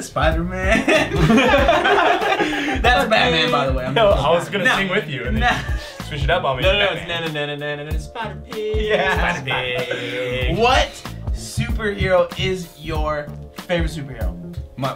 Spider-Man. That's Batman, by the way. No, I was gonna sing with you and then switch it up on me. No, it's Spider-Pig. Yeah. Spider-Pig. What superhero is your favorite superhero? My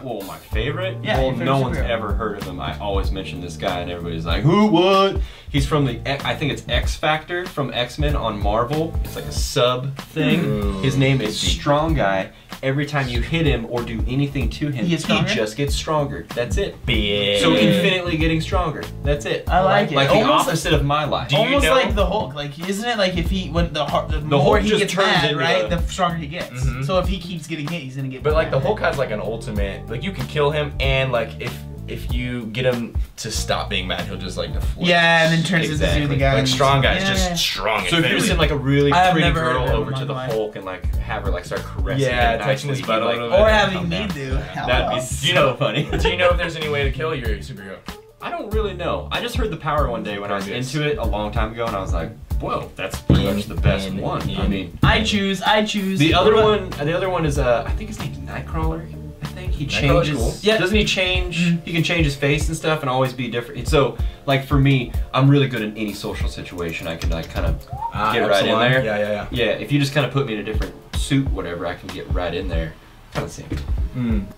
favorite? Yeah, well, your favorite no one's superhero. ever heard of him. I always mention this guy and everybody's like, who, what? He's from the, I think it's X Factor from X-Men on Marvel. It's like a sub thing. Ooh. His name is Strong Guy. Every time you hit him or do anything to him, He gets stronger? just gets stronger. That's it. Big. So infinitely getting stronger. That's it. I like it. Like the Almost opposite of my life. Do you Almost know- like the Hulk. Like, isn't it like if he, when the more Hulk he just gets turns mad, into right, the- the stronger he gets. Mhm. So if he keeps getting hit, he's gonna get But like the mad. Hulk has like an ultimate, like you can kill him and like if you get him to stop being mad, he'll just like deflate. Yeah, and then turns into Exactly. the guy. Like and- Strong Guy is Yeah. just strong. So if you and send like a really I have pretty never heard girl of him over to in the my life. Hulk and like have her like start caressing Yeah, him touching his nicely, butt a he'd, little like, bit. Or having calm me down. do. That'd be Do you so know- funny. Do you know if there's any way to kill your superhero? I don't really know. I just heard the power one day when I was Yes. into it a long time ago, and I was like, "Whoa, that's pretty much the best one." I mean, I choose. the other one is I think his name's Nightcrawler. I think he Nightcrawler's changes. cool. Yeah. Doesn't he change? Mhm. He can change his face and stuff, and always be different. So, like for me, I'm really good in any social situation. I can like kind of get right in there. Yeah. Yeah, if you just kind of put me in a different suit, whatever, I can get right in there. Kind of same.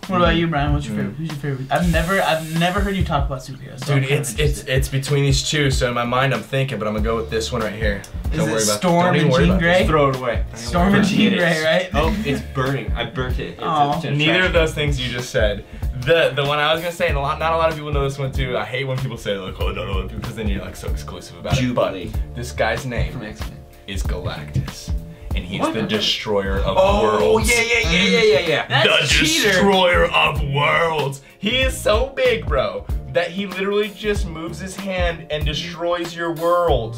What about you, Brian? What's your favorite? Who's your favorite? I've never heard you talk about superheroes. So I'm Dude, kind of interested. it's between these two. So in my mind, I'm thinking, but I'm gonna go with this one right here. Is Don't it worry about Storm don't even and worry Jean about Grey? this. Throw it away. Storm and Jean Forget Grey, it. right? Oh, it's burning. I burnt it. Aw. It's Neither of those things you just said. The one I was gonna say, and not a lot of people know this one too. I hate when people say like, oh no, because then you're like so exclusive about it. Jubilee But this guy's from name X-Men. is Galactus, and he's What? the destroyer of Oh, worlds. yeah. That's The a cheater. destroyer of worlds. He is so big, bro, that he literally just moves his hand and destroys your world.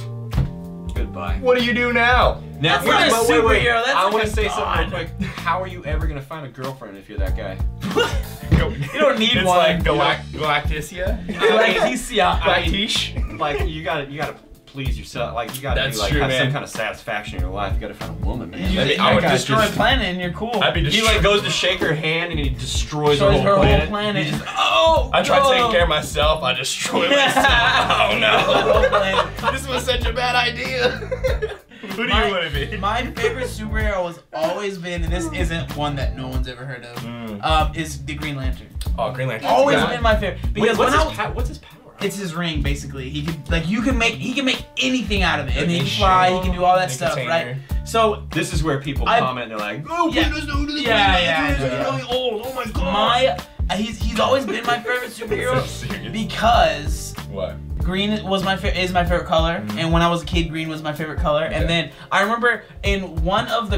Goodbye. What do you do now? Now, That's not a but superhero, that's I like want a to say something god. real quick. How are you ever gonna find a girlfriend if you're that guy? You don't need it's one. like Galacticia. Galacticia. Galactish. Like you gotta please yourself. Like you gotta That's be, like true, have some man. kind of satisfaction in your life. You gotta find a woman, man. You, I mean, you I would can just- destroy a planet and you're cool. I'd be He destroyed. like goes to shake her hand and he destroys Destroys her whole planet. He just, Oh! I tried no. taking care of myself. I destroyed myself. Oh The whole no! planet. This was such a bad idea. Who do you My- want to be? My favorite superhero has always been, and this isn't one that no one's ever heard of, is the Green Lantern. Oh, Green Lantern. Always Yeah. been my favorite because when I was, what's his power? it's his ring basically. He could like he can make anything out of it, and he Like can fly. He shell, can do all that make a stuff, container. right? So This is where people I- comment and they're like, "Oh, Yeah. please don't do the Yeah, Green Lantern, yeah. it's really old. Oh my god." he's always been my favorite superhero So serious. because What? green is my favorite color, and when I was a kid, green was my favorite color. And Okay. then I remember in one of the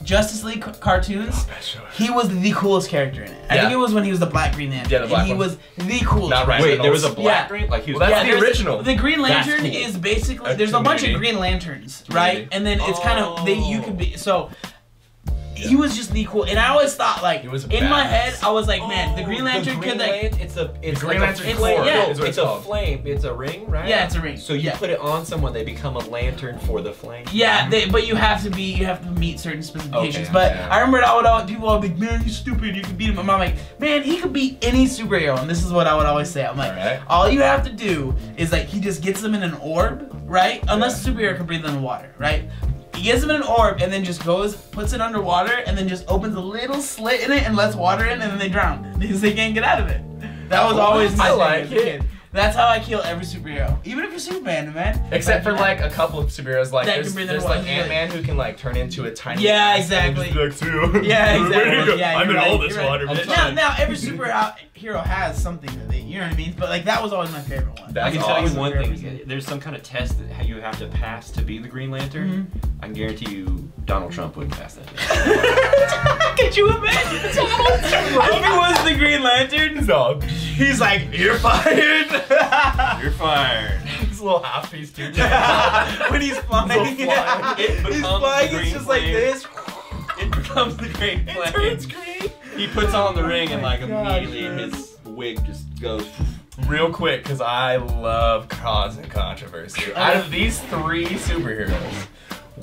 Justice League cartoons, he was the coolest character in it. I Yeah. think it was when he was the Black Green Lantern. Yeah, the black and he one. was the coolest. Not right. Wait, there was a Yeah. black green? Like he was Well, that's the there's- original. The Green That's Lantern cool. is basically A there's a bunch of community. Green Lanterns, right? Community. And then it's kind of you could be so. Yeah. He was just the cool, and I always thought like He was a in my badass. head I was like, man, the Green Lantern could like it's a Green like Lantern a Corps flame. yeah. is what It's it's a called. flame. It's a ring, right? Yeah, it's a ring. So you Yeah. put it on someone, they become a lantern for the flame. Yeah, but you have to meet certain specifications. Okay, but yeah. I remember people would be like, man, he's stupid, you can beat him. And I'm like, man, he could beat any superhero. And this is what I would always say. I'm like, Alright. all you have to do is like he just gets them in an orb, right? Unless the superhero can breathe in the water, right? He gets them in an orb and then just puts it underwater, and then just opens a little slit in it and lets water in, and then they drown because they can't get out of it. That was always my I thing like as a it. kid. That's how I kill every superhero, even if you're Superman, man. Except for like a couple of superheroes, like That can there's breathe like underwater. Ant-Man who can like turn into a tiny. Yeah, ass and exactly. just be like, Yeah, "Where do you exactly. go? Yeah, I'm you're in all right, this you're right. water, bitch. Now every superhero has something that they, you know what I mean? But like that was always my favorite one. I That's can tell you awesome. one thing. There's some kind of test that you have to pass to be the Green Lantern. I can guarantee you Donald Trump wouldn't pass that. Could you imagine if he was the Green Lantern? No, He's like, you're fired. You're fired. this little half piece too. When he's flying, He's flying. It he's becomes flying. the It's green just like flame. this. It becomes the Green It Flame. turns green. He puts on the ring and like Oh my gosh, immediately man. his wig just goes. Real quick, because I love causing controversy. Out of these three superheroes,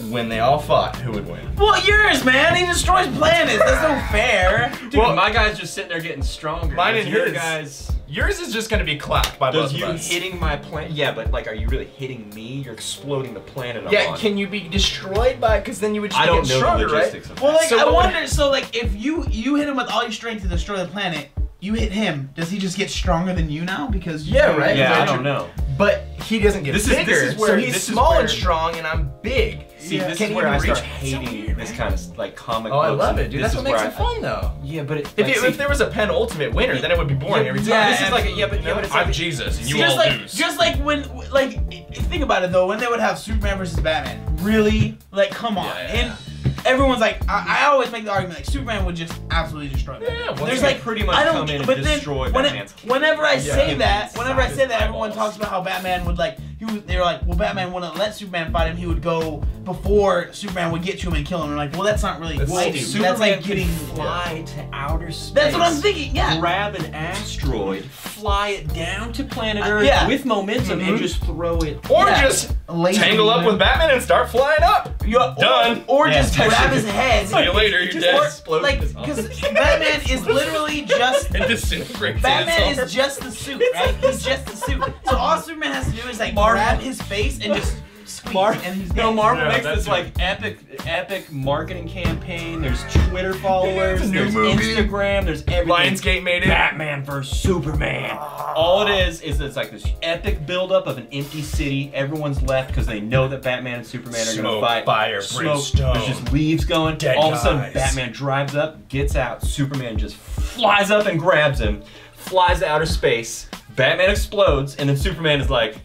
when they all fought, who would win? Well, yours, man. He destroys planets. That's no fair. Dude, Well, my guy's just sitting there getting stronger. Mine Does and your his. guys. Yours is just gonna be clapped by both Does of you us. hitting my planet? Yeah, but like, are you really hitting me? You're exploding the planet. I'm Yeah, on. can you be destroyed by? Because then you would just I don't get know stronger, the logistics right? of Well, that. like, So I what would- wonder. So, like, if you hit him with all your strength to destroy the planet, you hit him. Does he just get stronger than you now? Because Yeah, right? Yeah, I Because don't know. But he doesn't get This is- bigger, this is where- so he's this is small where- and strong, and I'm big. See, Yeah. this Can is he where I even start reach? It's so hating weird, this man. kind of like comic Oh, I books. love and it, dude. this That's is what makes where it fun, though. Yeah, but it, If, like, if there was a Penn Ultimate winner, then it would be boring every time. Yeah, this is like yeah, but it's I'm like Jesus, and you just all like, lose. just like when, like, think about it though. When they would have Superman versus Batman, really, like, come on. Yeah. And everyone's like, I always make the argument like Superman would just absolutely destroy Batman. Yeah, once There's he like pretty much I don't come in and but then destroy when Batman's whenever I say him that, whenever I inside say that, his everyone eyeballs. talks about how Batman would like they were like, well, Batman wouldn't let Superman fight him. He would go before Superman would get to him and kill him. And like, well, that's not really That's fighting. stupid. That's like Superman getting. can fly to outer space. That's what I'm thinking. Yeah. Grab an asteroid, fly it down to planet Earth yeah. with momentum, Mhm. and just throw it. Or Yeah. just Laser tangle up beam. with Batman and start flying up. Done. Or Yeah, just grab technically. his head. See you later, you're Just dead. explode Like, his arm. because Batman is literally just. And disintegrates Batman his arm. is just the suit, right? He's just the suit. So all Superman has to do is like grab his face and just squeeze, and he's dead. Marvel Yeah, makes that's this like epic marketing campaign. There's Twitter followers, It's a new there's movie. Instagram, there's everything. Lionsgate made it. Batman vs Superman. All it is it's like this epic buildup of an empty city. Everyone's left because they know that Batman and Superman are Smoke, gonna fight. fire, brimstone. There's just leaves going. Dead All of a sudden, guys. Batman drives up, gets out. Superman just flies up and grabs him, flies to outer space. Batman explodes, and then Superman is like,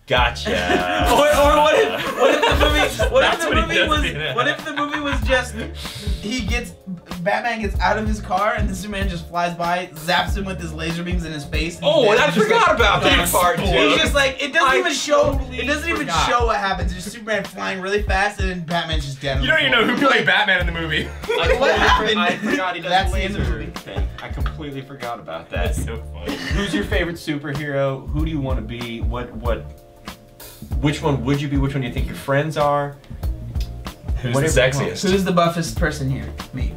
"Gotcha." Or what if the movie That's what he does was at the end. what if the movie was just Batman gets out of his car and then Superman just flies by, zaps him with his laser beams in his face. And he's Oh, dead. and I It's just forgot like, about that part too. He's just like it doesn't I even show. totally It doesn't even forgot. show what happens. It's just Superman flying really fast and then Batman's just dead. on You the don't even know floor. who played Batman in the movie. What happened? I forgot he does That's the the end of the laser movie. thing. I completely forgot about that. That's so funny. Who's your favorite superhero? Who do you want to be? Which one would you be? Which one do you think your friends are? Who's Whatever the you want. sexiest? Who's the buffest person here? Me.